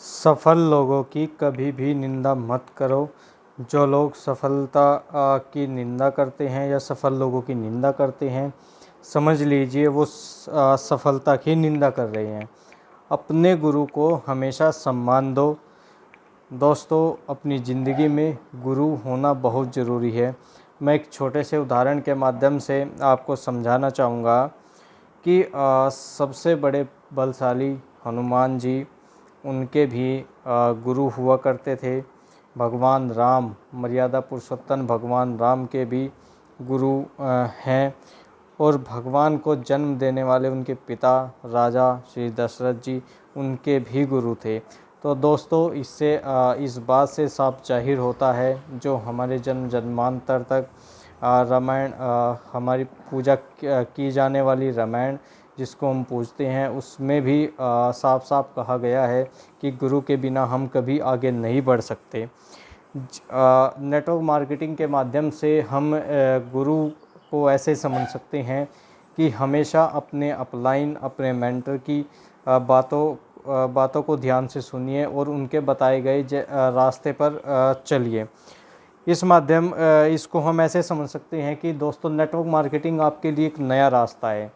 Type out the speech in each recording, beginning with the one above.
सफल लोगों की कभी भी निंदा मत करो। जो लोग सफलता की निंदा करते हैं या सफल लोगों की निंदा करते हैं, समझ लीजिए वो सफलता की निंदा कर रहे हैं। अपने गुरु को हमेशा सम्मान दो। दोस्तों, अपनी ज़िंदगी में गुरु होना बहुत ज़रूरी है। मैं एक छोटे से उदाहरण के माध्यम से आपको समझाना चाहूँगा कि सबसे बड़े बलशाली हनुमान जी, उनके भी गुरु हुआ करते थे। भगवान राम, मर्यादा पुरुषोत्तम भगवान राम के भी गुरु हैं, और भगवान को जन्म देने वाले उनके पिता राजा श्री दशरथ जी, उनके भी गुरु थे। तो दोस्तों, इससे इस बात से साफ जाहिर होता है, जो हमारे जन्म जन्मांतर तक रामायण, हमारी पूजा की जाने वाली रामायण जिसको हम पूजते हैं, उसमें भी साफ साफ कहा गया है कि गुरु के बिना हम कभी आगे नहीं बढ़ सकते। नेटवर्क मार्केटिंग के माध्यम से हम गुरु को ऐसे समझ सकते हैं कि हमेशा अपने अपलाइन, अपने मेंटर की बातों को ध्यान से सुनिए और उनके बताए गए रास्ते पर चलिए। इसको हम ऐसे समझ सकते हैं कि दोस्तों, नेटवर्क मार्केटिंग आपके लिए एक नया रास्ता है।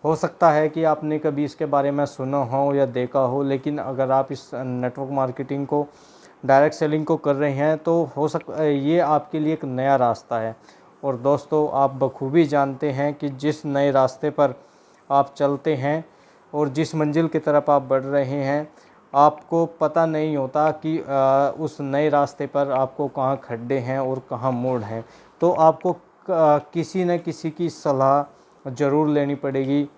हो सकता है कि आपने कभी इसके बारे में सुना हो या देखा हो, लेकिन अगर आप इस नेटवर्क मार्केटिंग को, डायरेक्ट सेलिंग को कर रहे हैं, तो हो सकता है ये आपके लिए एक नया रास्ता है। और दोस्तों, आप बखूबी जानते हैं कि जिस नए रास्ते पर आप चलते हैं और जिस मंजिल की तरफ आप बढ़ रहे हैं, आपको पता नहीं होता कि उस नए रास्ते पर आपको कहाँ खड्डे हैं और कहाँ मोड़ हैं। तो आपको किसी न किसी की सलाह ज़रूर लेनी पड़ेगी,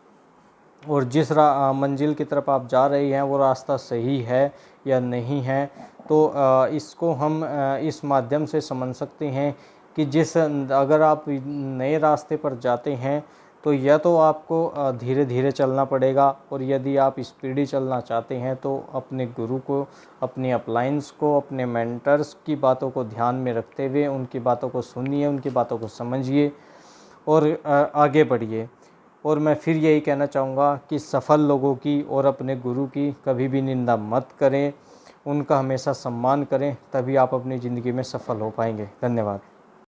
और जिस मंजिल की तरफ आप जा रहे हैं वो रास्ता सही है या नहीं है। तो इसको हम इस माध्यम से समझ सकते हैं कि अगर आप नए रास्ते पर जाते हैं, तो या तो आपको धीरे धीरे चलना पड़ेगा, और यदि आप स्पीडी चलना चाहते हैं तो अपने गुरु को, अपने अपलाइंस को, अपने मेंटर्स की बातों को ध्यान में रखते हुए उनकी बातों को सुनिए, उनकी बातों को समझिए और आगे बढ़िए। और मैं फिर यही कहना चाहूँगा कि सफल लोगों की और अपने गुरु की कभी भी निंदा मत करें, उनका हमेशा सम्मान करें, तभी आप अपनी ज़िंदगी में सफल हो पाएंगे। धन्यवाद।